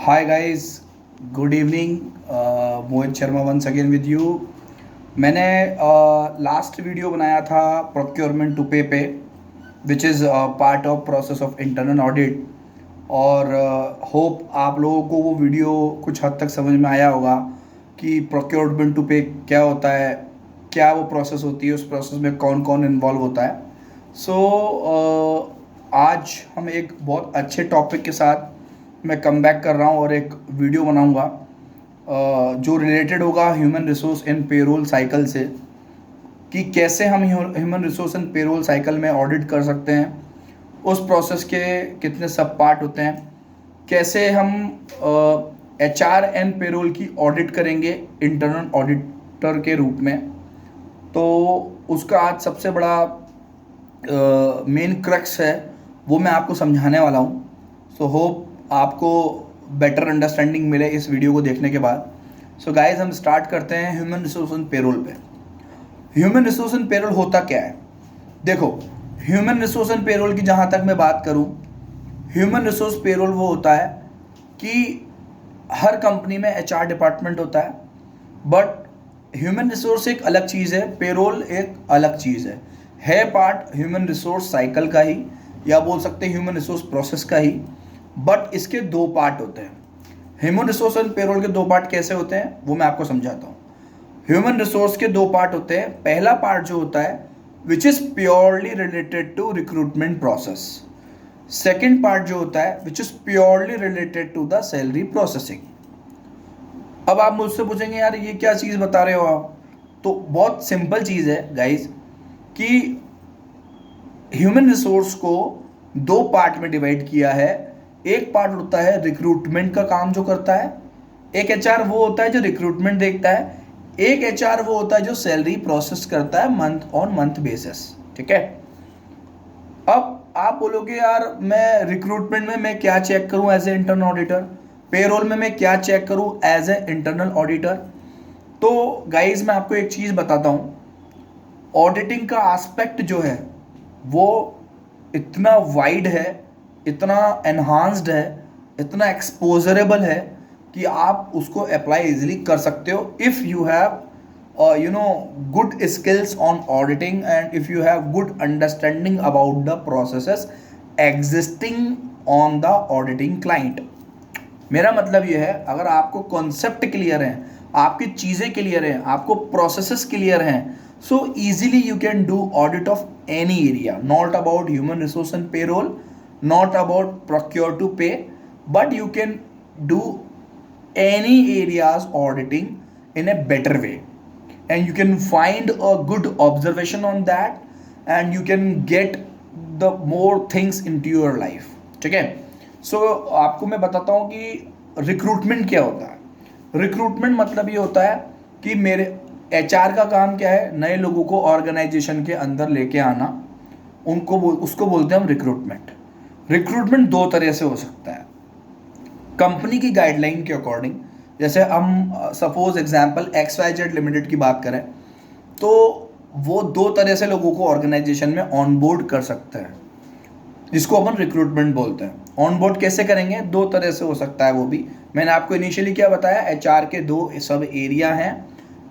Hi guys, good evening. Mohit Sharma once again with you. मैंने last video बनाया था procurement to pay which is part of process of internal audit. और hope आप लोगों को वो वीडियो कुछ हद तक समझ में आया होगा कि प्रोक्योरमेंट टू पे क्या होता है, क्या वो प्रोसेस होती है, उस प्रोसेस में कौन कौन इन्वॉल्व होता है. सो आज हम एक बहुत अच्छे टॉपिक के साथ मैं कम बैक कर रहा हूँ और एक वीडियो बनाऊँगा जो रिलेटेड होगा human resource in payroll cycle से, कि कैसे हम human resource in payroll cycle में ऑडिट कर सकते हैं, उस प्रोसेस के कितने सब पार्ट होते हैं, कैसे हम एच आर एंड पेरोल की ऑडिट करेंगे इंटरनल ऑडिटर के रूप में. तो उसका आज सबसे बड़ा मेन क्रक्स है, वो मैं आपको समझाने वाला हूँ. सो होप आपको बेटर अंडरस्टैंडिंग मिले इस वीडियो को देखने के बाद. सो गाइस, हम स्टार्ट करते हैं ह्यूमन रिसोर्स इन पेरोल पे. ह्यूमन रिसोर्स इन पेरोल होता क्या है? देखो, ह्यूमन रिसोर्स इन पेरोल की जहाँ तक मैं बात करूँ, ह्यूमन रिसोर्स पेरोल वो होता है कि हर कंपनी में एचआर डिपार्टमेंट होता है, बट ह्यूमन रिसोर्स एक अलग चीज़ है, पेरोल एक अलग चीज़ है पार्ट ह्यूमन रिसोर्स साइकिल का ही, या बोल सकते हैं ह्यूमन रिसोर्स प्रोसेस का ही. बट इसके दो पार्ट होते हैं. ह्यूमन रिसोर्स एंड पेरोल के दो पार्ट कैसे होते हैं वो मैं आपको समझाता हूँ. ह्यूमन रिसोर्स के दो पार्ट होते हैं. पहला पार्ट जो होता है which is purely related to recruitment process. Second part जो होता है which is purely related to the salary processing. अब आप मुझसे पूछेंगे यार ये क्या चीज़ बता रहे हो आप? तो बहुत सिंपल चीज़ है गाइज, कि ह्यूमन रिसोर्स को दो पार्ट में डिवाइड किया है. एक पार्ट होता है रिक्रूटमेंट का काम जो करता है, एक एचआर वो होता है जो रिक्रूटमेंट देखता है, एक एचआर वो होता है जो सैलरी प्रोसेस करता है मंथ ऑन मंथ बेसिस. ठीक है. अब आप बोलोगे यार मैं रिक्रूटमेंट में मैं क्या चेक करूं as a internal auditor, payroll में मैं क्या चेक करूं एज ए इंटरनल ऑडिटर. तो गाइज मैं आपको एक चीज़ बताता हूं, ऑडिटिंग का एस्पेक्ट जो है वो इतना वाइड है, इतना एनहांस्ड है, इतना एक्सपोजरेबल है कि आप उसको अप्लाई इजीली कर सकते हो if you have good skills on auditing and if you have good understanding about the processes existing on the auditing client. मेरा मतलब ये है, अगर आपको कॉन्सेप्ट क्लियर है, आपकी चीज़ें क्लियर हैं, आपको प्रोसेसेस क्लियर हैं, so easily you can do audit of any area, not about human resource and payroll, not about procure to pay, but you can do any areas auditing in a better way, and you can find a good observation on that, and you can get the more things into your life. ठीक है. सो आपको मैं बताता हूँ कि recruitment क्या होता है. रिक्रूटमेंट मतलब ये होता है कि मेरे एचआर का काम क्या है, नए लोगों को ऑर्गेनाइजेशन के अंदर लेके आना, उसको बोलते हैं हम रिक्रूटमेंट. रिक्रूटमेंट दो तरह से हो सकता है. कंपनी की गाइडलाइन के अकॉर्डिंग, जैसे हम सपोज एग्जांपल XYZ लिमिटेड की बात करें, तो वो दो तरह से लोगों को ऑर्गेनाइजेशन में ऑनबोर्ड कर सकते हैं, जिसको अपन रिक्रूटमेंट बोलते हैं. ऑनबोर्ड कैसे करेंगे? दो तरह से हो सकता है वो भी. मैंने आपको इनिशियली क्या बताया, एचआर के दो सब एरिया हैं,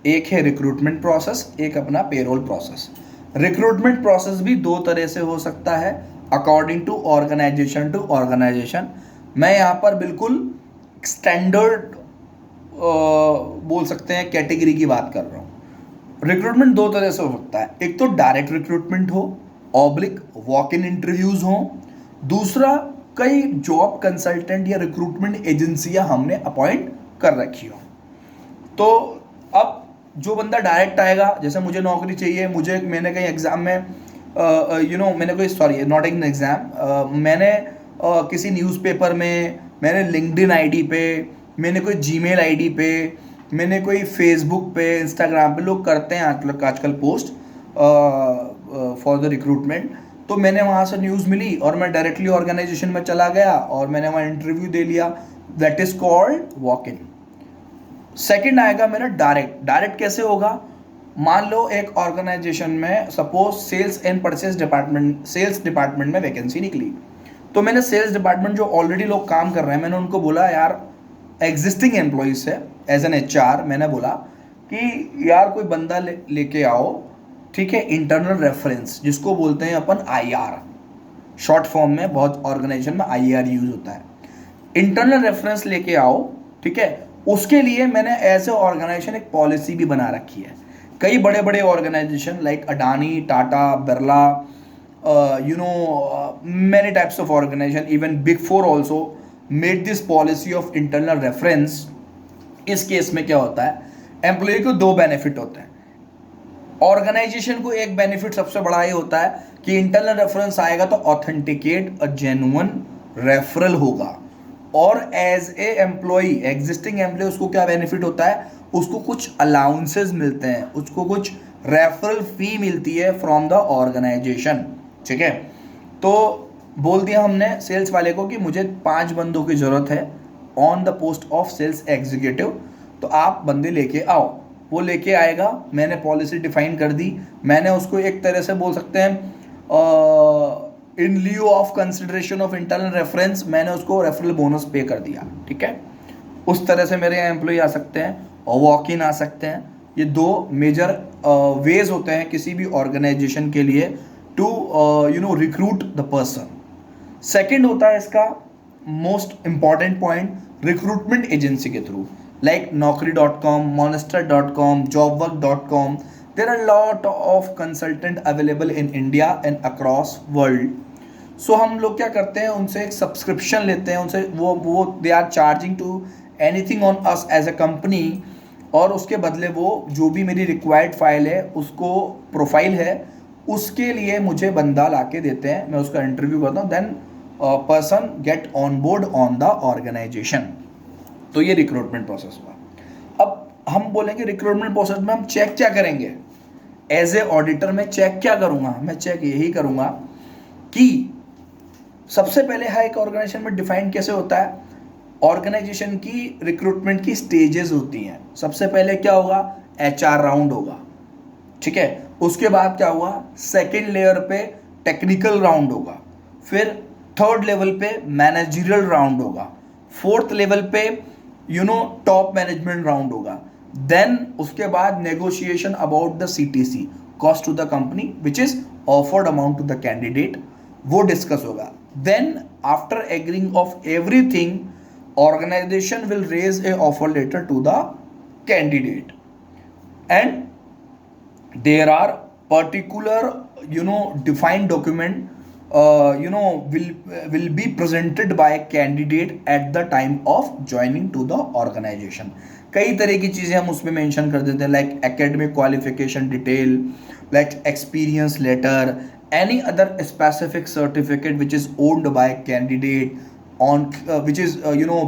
एक है रिक्रूटमेंट प्रोसेस, एक अपना पेरोल प्रोसेस. रिक्रूटमेंट प्रोसेस भी दो तरह से हो सकता है according to organization to organization. मैं यहाँ पर बिल्कुल स्टैंडर्ड बोल सकते हैं कैटेगरी की बात कर रहा हूँ. रिक्रूटमेंट दो तरह से हो सकता है. एक तो डायरेक्ट रिक्रूटमेंट हो, ऑब्लिक वॉक इन इंटरव्यूज हो. दूसरा, कई जॉब कंसल्टेंट या रिक्रूटमेंट एजेंसियां हमने अपॉइंट कर रखी हो. तो अब जो बंदा डायरेक्ट आएगा, जैसे मुझे नौकरी चाहिए, मैंने कहीं एग्जाम में मैंने कोई सॉरी नॉट इन एग्जाम, मैंने किसी न्यूज़पेपर में, मैंने लिंक्डइन आईडी पे, मैंने कोई जीमेल आईडी पे, मैंने कोई फेसबुक पे, इंस्टाग्राम पे लोग करते हैं आजकल पोस्ट फॉर द रिक्रूटमेंट. तो मैंने वहाँ से न्यूज़ मिली और मैं डायरेक्टली ऑर्गेनाइजेशन में चला गया और मैंने वहाँ इंटरव्यू दे लिया. That is called walk in. Second आएगा मेरा डायरेक्ट. डायरेक्ट कैसे होगा? मान लो एक ऑर्गेनाइजेशन में suppose sales and purchase department, sales department में वैकेंसी निकली, तो मैंने सेल्स डिपार्टमेंट जो ऑलरेडी लोग काम कर रहे हैं, मैंने उनको बोला यार एग्जिस्टिंग एम्प्लॉयज से एज एन HR मैंने बोला कि यार कोई बंदा लेके आओ, ठीक है, इंटरनल रेफरेंस जिसको बोलते हैं अपन IR, शॉर्ट फॉर्म में बहुत ऑर्गेनाइजेशन में IR यूज होता है। इंटरनल रेफरेंस लेके आओ, ठीक है। उसके लिए मैंने एज ए ऑर्गेनाइजेशन एक पॉलिसी भी बना रखी है। कई बड़े बड़े organization like Adani, Tata, Birla, many types of organization, even Big Four also made this policy of internal reference। इस केस में क्या होता है, एम्प्लॉय को दो बेनिफिट होते हैं। ऑर्गेनाइजेशन को एक बेनिफिट सबसे बड़ा ये होता है कि इंटरनल रेफरेंस आएगा तो ऑथेंटिकेट अ जेन्युइन रेफरल होगा, और as a employee, existing employee, उसको क्या बेनिफिट होता है, उसको कुछ अलाउंसेस मिलते हैं, उसको कुछ रेफरल फी मिलती है फ्रॉम द ऑर्गेनाइजेशन, ठीक है। तो बोल दिया हमने सेल्स वाले को कि मुझे 5 बंदों की ज़रूरत है on the post of sales executive, तो आप बंदे लेके आओ। वो लेके आएगा, मैंने पॉलिसी डिफाइन कर दी, मैंने उसको एक तरह से बोल सकते हैं in lieu of consideration of internal reference मैंने उसको रेफरल बोनस पे कर दिया, ठीक है। उस तरह से मेरे यहाँ एम्प्लॉय आ सकते हैं और वॉक इन आ सकते हैं। ये 2 मेजर वेज होते हैं किसी भी ऑर्गेनाइजेशन के लिए to recruit the person. Second होता है इसका most important point, recruitment agency के through, like naukri.com, monster.com, jobwork.com। there are lot of consultant available in India and across world। सो हम लोग क्या करते हैं, उनसे एक सब्सक्रिप्शन लेते हैं, उनसे वो they are charging to anything on us as a company, और उसके बदले वो जो भी मेरी रिक्वायर्ड फाइल है, उसको प्रोफाइल है, उसके लिए मुझे बंदा ला के देते हैं, मैं उसका इंटरव्यू करता हूँ, then person get on board on the organization. तो ये रिक्रूटमेंट प्रोसेस हुआ। अब हम बोलेंगे रिक्रूटमेंट प्रोसेस में हम चेक क्या करेंगे, एज ए ऑडिटर मैं चेक क्या करूँगा, मैं चेक यही करूँगा कि सबसे पहले हर एक ऑर्गेनाइजेशन में डिफाइन कैसे होता है, ऑर्गेनाइजेशन की रिक्रूटमेंट की स्टेजेस होती हैं। सबसे पहले क्या होगा, HR राउंड होगा, ठीक है। उसके बाद क्या हुआ, सेकेंड लेयर पे टेक्निकल राउंड होगा, फिर थर्ड लेवल पे मैनेजरियल राउंड होगा, फोर्थ लेवल पे टॉप मैनेजमेंट राउंड होगा, देन उसके बाद negotiation about the CTC, cost to the company, which is offered amount to the candidate, वो डिस्कस होगा। Then after agreeing of everything, organization will raise a offer letter to the candidate, and there are particular defined document will be presented by a candidate at the time of joining to the organization। कई तरह की चीज़ें हम उसमें mention कर देते हैं, like academic qualification detail, like experience letter, any other specific certificate which is owned by candidate on which is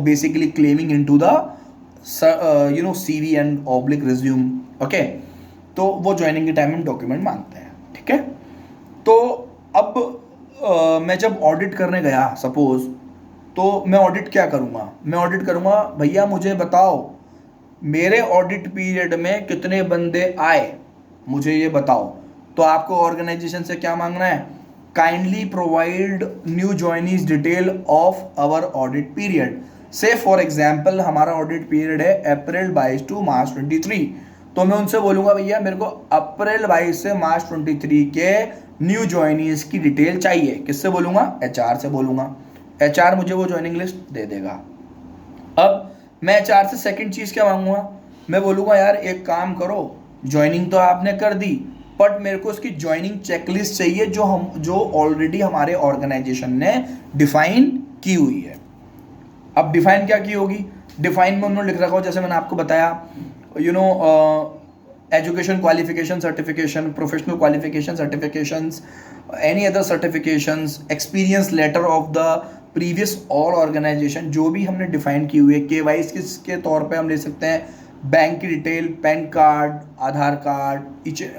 basically claiming into the CV and oblique resume, okay। तो वो ज्वाइनिंग के टाइम में document मांगते हैं, ठीक है। तो अब मैं जब ऑडिट करने गया सपोज, तो मैं ऑडिट क्या करूँगा, मैं ऑडिट करूँगा, भैया मुझे बताओ मेरे ऑडिट पीरियड में कितने बंदे आए, मुझे ये बताओ। तो आपको ऑर्गेनाइजेशन से क्या मांगना है, kindly provide new joinees detail of our audit period. Say for example हमारा ऑडिट पीरियड है अप्रैल 22 टू मार्च 23, तो मैं उनसे बोलूँगा भैया मेरे को अप्रैल 22 से मार्च 23 के न्यू ज्वाइनीज की डिटेल चाहिए। किससे बोलूँगा, HR से बोलूँगा, HR मुझे वो ज्वाइनिंग लिस्ट दे देगा। अब मैं HR से सेकंड चीज़ क्या मांगूंगा, मैं बोलूँगा यार एक काम करो, ज्वाइनिंग तो आपने कर दी, बट मेरे को उसकी ज्वाइनिंग चेकलिस्ट चाहिए जो ऑलरेडी हमारे ऑर्गेनाइजेशन ने डिफाइन की हुई है। अब डिफाइन क्या की होगी, डिफाइन में उन्होंने लिख रखा हो, जैसे मैंने आपको बताया education qualification certification, professional qualification certifications, any other certifications, experience letter of the previous all organization, जो भी हमने डिफाइन की हुई है। KYC के तौर पे हम ले सकते हैं बैंक की detail, PAN card, Aadhaar card,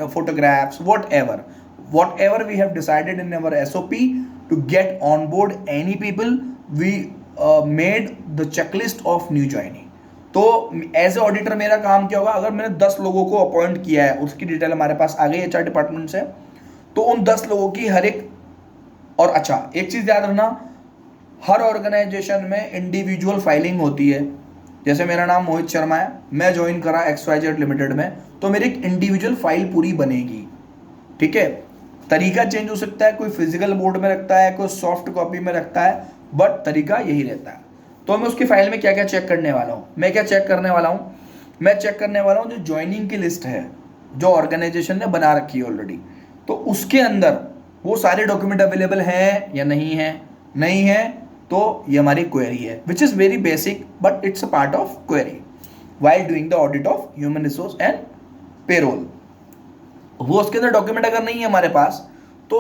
photographs, whatever we have decided in our SOP to get on board any people, we made the checklist of new joining. तो एज ए ऑडिटर मेरा काम क्या होगा, अगर मैंने 10 लोगों को अपॉइंट किया है, उसकी डिटेल हमारे पास आ गई HR डिपार्टमेंट से, तो उन 10 लोगों की हर एक, और अच्छा एक चीज़ याद रखना, हर ऑर्गेनाइजेशन में इंडिविजुअल फाइलिंग होती है, जैसे मेरा नाम मोहित शर्मा है, मैं ज्वाइन करा XYZ लिमिटेड में, तो मेरी एक इंडिविजुअल फाइल पूरी बनेगी, ठीक है। तरीका चेंज हो सकता है, कोई फिजिकल बोर्ड में रखता है, कोई सॉफ्ट कॉपी में रखता है, बट तरीका यही रहता है। तो मैं उसकी फाइल में क्या क्या चेक करने वाला हूँ, मैं क्या चेक करने वाला हूँ, मैं चेक करने वाला हूँ जो ज्वाइनिंग की लिस्ट है जो ऑर्गेनाइजेशन ने बना रखी है ऑलरेडी, तो उसके अंदर वो सारे डॉक्यूमेंट अवेलेबल हैं या नहीं है। नहीं है तो ये हमारी क्वेरी है, which is very basic but it's a part of query while doing the audit of human resource and payroll. वो उसके अंदर डॉक्यूमेंट अगर नहीं है हमारे पास, तो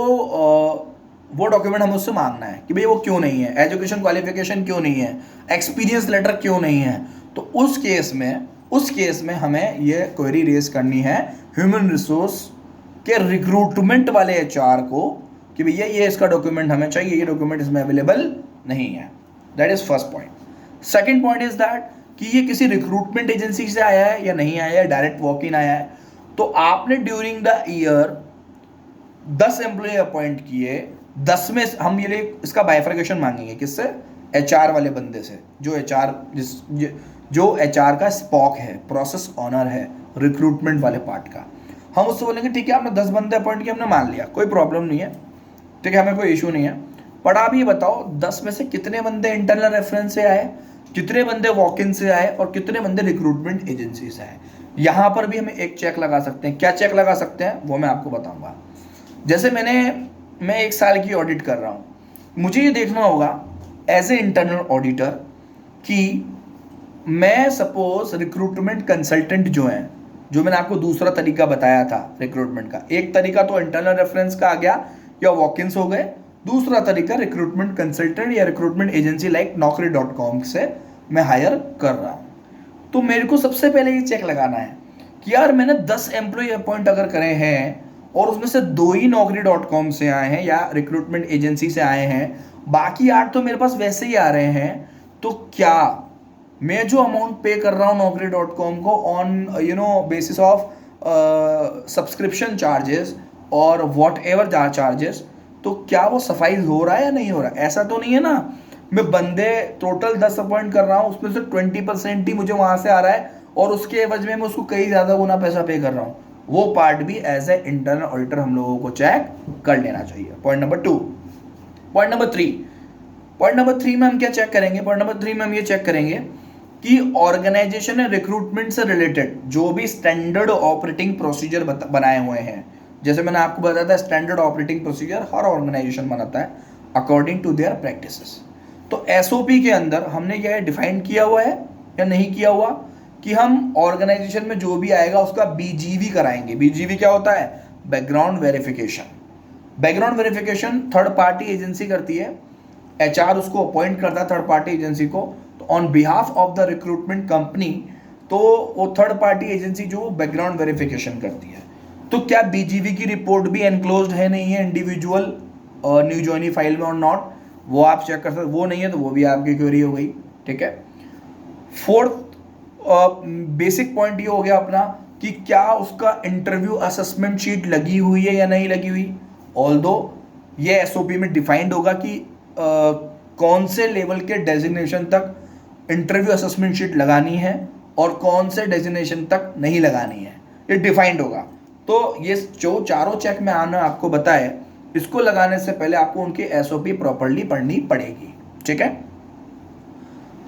वो डॉक्यूमेंट हमें उससे मांगना है कि भाई वो क्यों नहीं है, एजुकेशन क्वालिफिकेशन क्यों नहीं है, एक्सपीरियंस लेटर क्यों नहीं है। तो उस केस में हमें ये क्वेरी रेज करनी है ह्यूमन रिसोर्स के रिक्रूटमेंट वाले HR को कि भैया ये इसका डॉक्यूमेंट हमें चाहिए, ये डॉक्यूमेंट इसमें अवेलेबल नहीं है। That is first point. Second point is that कि ये किसी रिक्रूटमेंट एजेंसी से आया है या नहीं आया है, डायरेक्ट वॉक इन आया है। तो आपने during the year 10 employee appoint किए, 10 में हम ये इसका बाइफर्केशन मांगेंगे किससे, HR वाले बंदे से, जो HR का स्पॉक है, प्रोसेस ऑनर है रिक्रूटमेंट वाले पार्ट का। हम उससे बोलेंगे ठीक है आपने 10 बंदे अपॉइंट किए, हमने मान लिया, कोई प्रॉब्लम नहीं है, ठीक है, हमें कोई इशू नहीं है। पर आप ये बताओ 10 में से कितने बंदे इंटरनल रेफरेंस से आए, कितने बंदे वॉक इन से आए और कितने बंदे रिक्रूटमेंट एजेंसी से आए। यहाँ पर भी हमें एक चेक लगा सकते हैं। क्या चेक लगा सकते हैं वो मैं आपको बताऊंगा। जैसे मैं 1 साल की ऑडिट कर रहा हूँ, मुझे ये देखना होगा एज ए इंटरनल ऑडिटर कि मैं सपोज रिक्रूटमेंट कंसल्टेंट जो हैं, जो मैंने आपको दूसरा तरीका बताया था रिक्रूटमेंट का, एक तरीका तो इंटरनल रेफरेंस का आ गया या वॉक-इन्स हो गए, दूसरा तरीका रिक्रूटमेंट कंसल्टेंट या रिक्रूटमेंट एजेंसी लाइक naukri.com से मैं हायर कर रहा हूँ। तो मेरे को सबसे पहले ये चेक लगाना है कि यार मैंने 10 एम्प्लॉय अपॉइंट अगर करे हैं और उसमें से 2 ही naukri.com से आए हैं या रिक्रूटमेंट एजेंसी से आए हैं, बाकी 8 तो मेरे पास वैसे ही आ रहे हैं, तो क्या मैं जो अमाउंट पे कर रहा हूँ naukri.com को on basis of subscription charges और वॉट एवर चार्जेस, तो क्या वो सफाइज हो रहा है या नहीं हो रहा है। ऐसा तो नहीं है ना मैं बंदे टोटल 10 अपॉइंट कर रहा हूँ, उसमें से 20% ही मुझे वहां से आ रहा है और उसके एवज में मैं उसको कई ज़्यादा गुना पैसा पे कर रहा हूँ। वो पार्ट भी एज ए इंटरनल ऑडिटर हम लोगों को चेक कर लेना चाहिए। Point number 2। पॉइंट नंबर 3 में हम क्या चेक करेंगे, पॉइंट नंबर 3 में हम ये चेक करेंगे कि ऑर्गेनाइजेशन ने रिक्रूटमेंट से रिलेटेड जो भी स्टैंडर्ड ऑपरेटिंग प्रोसीजर बनाए हुए हैं, जैसे मैंने आपको बताया था स्टैंडर्ड ऑपरेटिंग प्रोसीजर हर ऑर्गेनाइजेशन बनाता है अकॉर्डिंग टू देयर प्रैक्टिसेस। तो SOP के अंदर हमने यह डिफाइन किया हुआ है या नहीं किया हुआ कि हम ऑर्गेनाइजेशन में जो भी आएगा उसका BGV कराएंगे। BGV क्या होता है, background verification. Background verification third party agency करती है, HR उसको अपॉइंट करता है थर्ड पार्टी एजेंसी को, तो on behalf of the recruitment company तो वो थर्ड पार्टी एजेंसी जो बैकग्राउंड वेरिफिकेशन करती है। तो क्या BGV की रिपोर्ट भी एनक्लोज्ड है नहीं है इंडिविजुअल न्यू ज्वाइनी फाइल में और नॉट, वो आप चेक कर सकते, वो नहीं है तो वो भी आपकी क्वेरी हो गई, ठीक है। फोर्थ बेसिक पॉइंट ये हो गया अपना कि क्या उसका इंटरव्यू असेसमेंट शीट लगी हुई है या नहीं लगी हुई। ऑल्दो ये SOP में डिफाइंड होगा कि कौन से लेवल के डेजिग्नेशन तक इंटरव्यू असेसमेंट शीट लगानी है और कौन से डेजिग्नेशन तक नहीं लगानी है, ये डिफाइंड होगा। तो ये जो चारों चेक में आना आपको बताए, इसको लगाने से पहले आपको उनकी SOP प्रॉपर्ली पढ़नी पड़ेगी, ठीक है,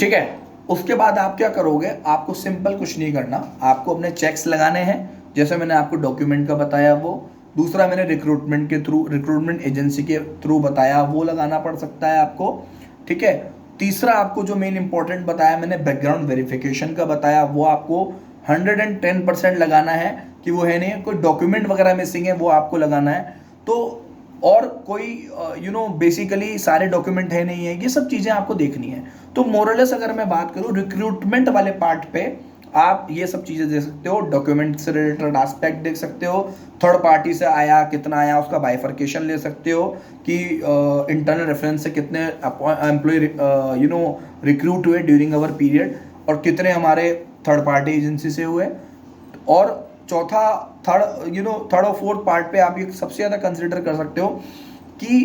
ठीक है। उसके बाद आप क्या करोगे, आपको सिंपल कुछ नहीं करना, आपको अपने चेक्स लगाने हैं, जैसे मैंने आपको डॉक्यूमेंट का बताया वो, दूसरा मैंने रिक्रूटमेंट के थ्रू, रिक्रूटमेंट एजेंसी के थ्रू बताया, वो लगाना पड़ सकता है आपको, ठीक है। तीसरा आपको जो मेन इंपॉर्टेंट बताया मैंने बैकग्राउंड वेरिफिकेशन का बताया, वो आपको 110% लगाना है कि वो है नहीं कोई डॉक्यूमेंट वगैरह मिसिंग है, वो आपको लगाना है। तो और कोई बेसिकली सारे डॉक्यूमेंट है नहीं है, ये सब चीज़ें आपको देखनी है। तो मोरलेस अगर मैं बात करूँ रिक्रूटमेंट वाले पार्ट पे आप ये सब चीज़ें देख सकते हो, डॉक्यूमेंट से रिलेटेड एस्पेक्ट देख सकते हो, थर्ड पार्टी से आया कितना आया उसका बाइफर्केशन ले सकते हो कि इंटरनल रेफरेंस से कितने एम्प्लॉय रिक्रूट हुए ड्यूरिंग अवर पीरियड और कितने हमारे थर्ड पार्टी एजेंसी से हुए। और थर्ड और फोर्थ पार्ट पे आप ये सबसे ज़्यादा कंसिडर कर सकते हो कि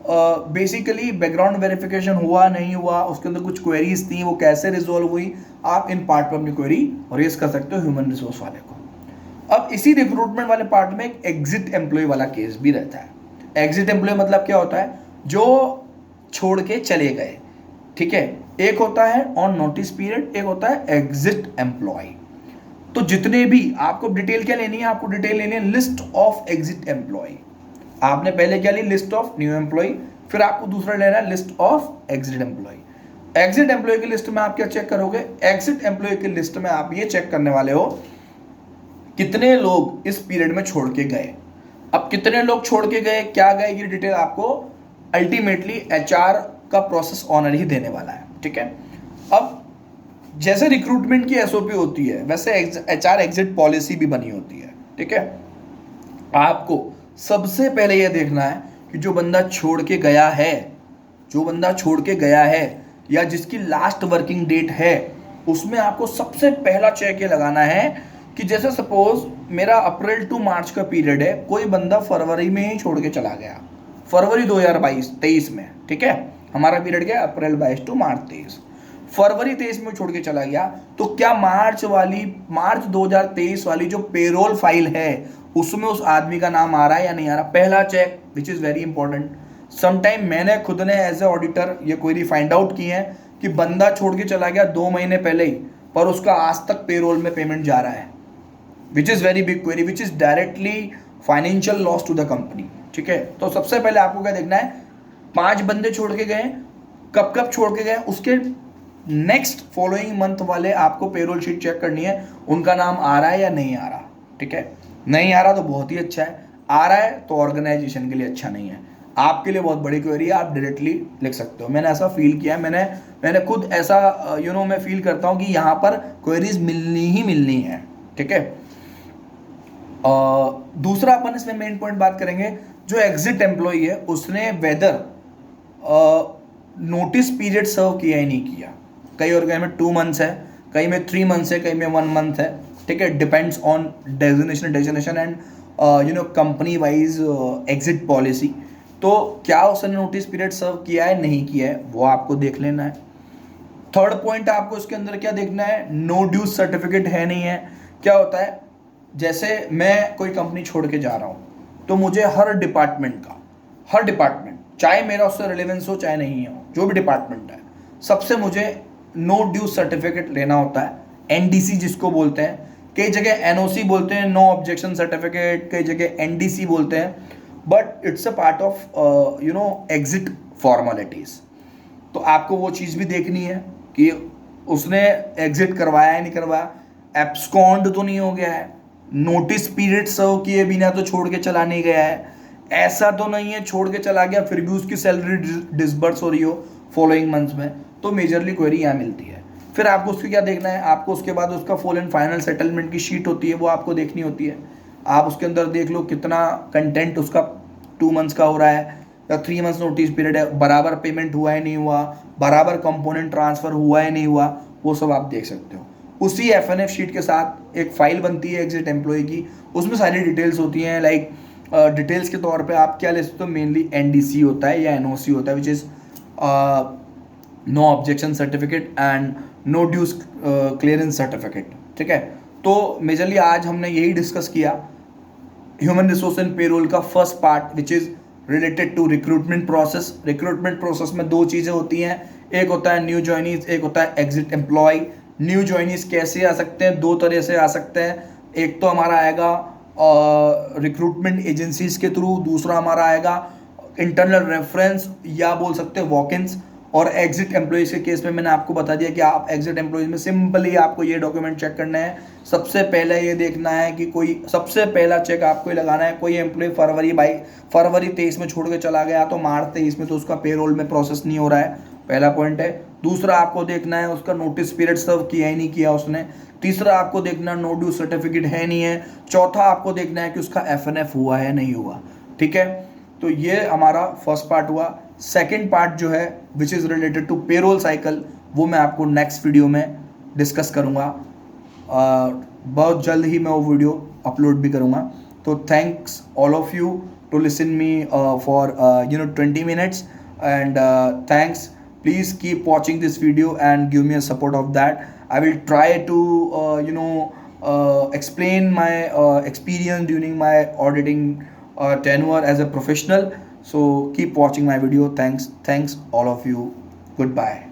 बेसिकली बैकग्राउंड वेरिफिकेशन हुआ नहीं हुआ, उसके अंदर कुछ क्वेरीज थी, वो कैसे रिजोल्व हुई, आप इन पार्ट पर अपनी क्वेरी रेज कर सकते हो ह्यूमन रिसोर्स वाले को। अब इसी रिक्रूटमेंट वाले पार्ट में एक एग्जिट एम्प्लॉय वाला केस भी रहता है। एग्जिट एम्प्लॉय मतलब क्या होता है, जो छोड़ के चले गए, ठीक है। एक होता है ऑन नोटिस पीरियड, एक होता है एग्जिट एम्प्लॉय। तो जितने भी आपको डिटेल क्या लेनी है, आपको डिटेल लेनी है लिस्ट ऑफ एग्जिट एम्प्लॉय। आपने पहले क्या ली, लिस्ट ऑफ न्यू एम्प्लॉय, फिर आपको दूसरा लेना है list of exit employee. Exit employee की लिस्ट में आप क्या चेक करोगे, एग्जिट एम्प्लॉय की लिस्ट में आप ये चेक करने वाले हो कितने लोग इस पीरियड में छोड़ के गए। अब कितने लोग छोड़ के गए, क्या गए, ये डिटेल आपको अल्टीमेटली एचआर का प्रोसेस ऑनर ही देने वाला है, ठीक है। अब जैसे रिक्रूटमेंट की एसओपी होती है, वैसे एचआर एग्जिट पॉलिसी भी बनी होती है, ठीक है। आपको सबसे पहले यह देखना है कि जो बंदा छोड़ के गया है, जो बंदा छोड़ के गया है या जिसकी लास्ट वर्किंग डेट है, उसमें आपको सबसे पहला चेक ये लगाना है कि जैसे सपोज मेरा अप्रैल टू मार्च का पीरियड है, कोई बंदा फरवरी में ही छोड़ के चला गया, फरवरी 2023 में, ठीक है। हमारा पीरियड क्या है, अप्रैल 22 टू मार्च 23, फरवरी 23 में छोड़ के चला गया, तो क्या मार्च 2023 वाली जो पेरोल फाइल है उसमें उस आदमी का नाम आ रहा है या नहीं आ रहा। पहला check which is very important. Sometime मैंने खुद ने एज ए ऑडिटर ये क्वेरी फाइंड आउट की है कि बंदा छोड़ के चला गया 2 महीने पहले ही, पर उसका आज तक पेरोल में पेमेंट जा रहा है, which is very big query, which is directly financial loss to the company, ठीक है। तो सबसे पहले आपको क्या देखना है, 5 बंदे छोड़ के गए, कब कब छोड़ के गए, उसके नेक्स्ट फॉलोइंग मंथ वाले आपको पेरोल शीट चेक करनी है, उनका नाम आ रहा है या नहीं आ रहा, ठीक है। नहीं आ रहा तो बहुत ही अच्छा है, आ रहा है तो ऑर्गेनाइजेशन के लिए अच्छा नहीं है, आपके लिए बहुत बड़ी क्वेरी है, आप डायरेक्टली लिख सकते हो। मैंने ऐसा फील किया है, मैंने खुद ऐसा मैं फील करता हूँ कि यहाँ पर क्वेरीज मिलनी ही मिलनी है, ठीक है। दूसरा अपन इसमें मेन पॉइंट बात करेंगे, जो एग्जिट एम्प्लॉई है उसने वेदर नोटिस पीरियड सर्व किया ही नहीं किया। कई ऑर्गेनाइजेशन में 2 मंथ्स है, कई में 3 मंथ्स है, कई में 1 मंथ है, ठीक है। Depends on designation and company wise exit policy. तो क्या उसने नोटिस पीरियड सर्व किया है नहीं किया है, वो आपको देख लेना है। थर्ड पॉइंट आपको इसके अंदर क्या देखना है, नो ड्यूज सर्टिफिकेट है नहीं है। क्या होता है, जैसे मैं कोई कंपनी छोड़ के जा रहा हूँ तो मुझे हर डिपार्टमेंट, चाहे मेरा उससे रिलेवेंस हो चाहे नहीं हो, जो भी डिपार्टमेंट है, सबसे मुझे नो ड्यूज सर्टिफिकेट लेना होता है, एनडीसी जिसको बोलते हैं। कई जगह एनओसी बोलते हैं, नो ऑब्जेक्शन सर्टिफिकेट, कई जगह एनडीसी बोलते हैं, but it's a part of exit formalities. तो आपको वो चीज़ भी देखनी है कि उसने एग्जिट करवाया है नहीं करवाया, एब्सकॉन्ड तो नहीं हो गया है, नोटिस पीरियड सर्व किए बिना तो छोड़ के चला नहीं गया है, ऐसा तो नहीं है छोड़ के चला गया फिर भी उसकी सैलरी डिसबर्स हो रही हो फॉलोइंग मंथ्स में। तो मेजरली क्वेरी यहाँ मिलती है। फिर आपको उसकी क्या देखना है, आपको उसके बाद उसका फुल एंड फाइनल सेटलमेंट की शीट होती है, वो आपको देखनी होती है। आप उसके अंदर देख लो कितना कंटेंट उसका 2 मंथ्स का हो रहा है या 3 मंथ्स नोटिस पीरियड है, बराबर पेमेंट हुआ है नहीं हुआ, बराबर कंपोनेंट ट्रांसफर हुआ है नहीं हुआ, वो सब आप देख सकते हो। उसी एफएनएफ शीट के साथ एक फाइल बनती है एग्जिट एम्प्लॉय की, उसमें सारी डिटेल्स होती हैं। लाइक डिटेल्स के तौर पे आप क्या ले सकते हो, मेनली एनडीसी होता है या एनओसी होता है, which is no objection certificate and no dues clearance certificate, ठीक है। तो मेजरली आज हमने यही डिस्कस किया, ह्यूमन रिसोर्स एंड पेरोल का first part which is related to recruitment process. Recruitment process में 2 चीज़ें होती हैं, एक होता है न्यू जॉइनीज, एक होता है एग्जिट एम्प्लॉय। न्यू जॉइनीज कैसे आ सकते हैं, 2 तरह से आ सकते हैं। एक तो हमारा आएगा रिक्रूटमेंट एजेंसीज के थ्रू, दूसरा हमारा आएगा इंटरनल रेफरेंस या बोल सकते हैं वॉक-इन्स। और एग्जिट एम्प्लॉयज़ के केस में मैंने आपको बता दिया कि आप एग्जिट एम्प्लॉयज़ में सिंपली आपको ये डॉक्यूमेंट चेक करना है। सबसे पहले ये देखना है कि कोई, सबसे पहला चेक आपको ये लगाना है, कोई एम्प्लॉय फरवरी 23 में छोड़ के चला गया तो मार्च 23 में तो उसका पेरोल में प्रोसेस नहीं हो रहा है, पहला पॉइंट है। दूसरा आपको देखना है उसका नोटिस पीरियड सर्व किया ही नहीं किया उसने। तीसरा आपको देखना नो ड्यू सर्टिफिकेट है नहीं है। चौथा आपको देखना है कि उसका एफएनएफ हुआ है नहीं हुआ, ठीक है। तो ये हमारा फर्स्ट पार्ट हुआ। सेकंड पार्ट जो है which is related to payroll cycle, वो मैं आपको नेक्स्ट वीडियो में डिस्कस करूँगा। बहुत जल्द ही मैं वो वीडियो अपलोड भी करूँगा। तो thanks all of you to listen me for 20 minutes. And thanks. Please keep watching this video and give me a support of that. I will try to explain my experience during my auditing tenure as a professional. So keep watching my video. Thanks all of you. Goodbye.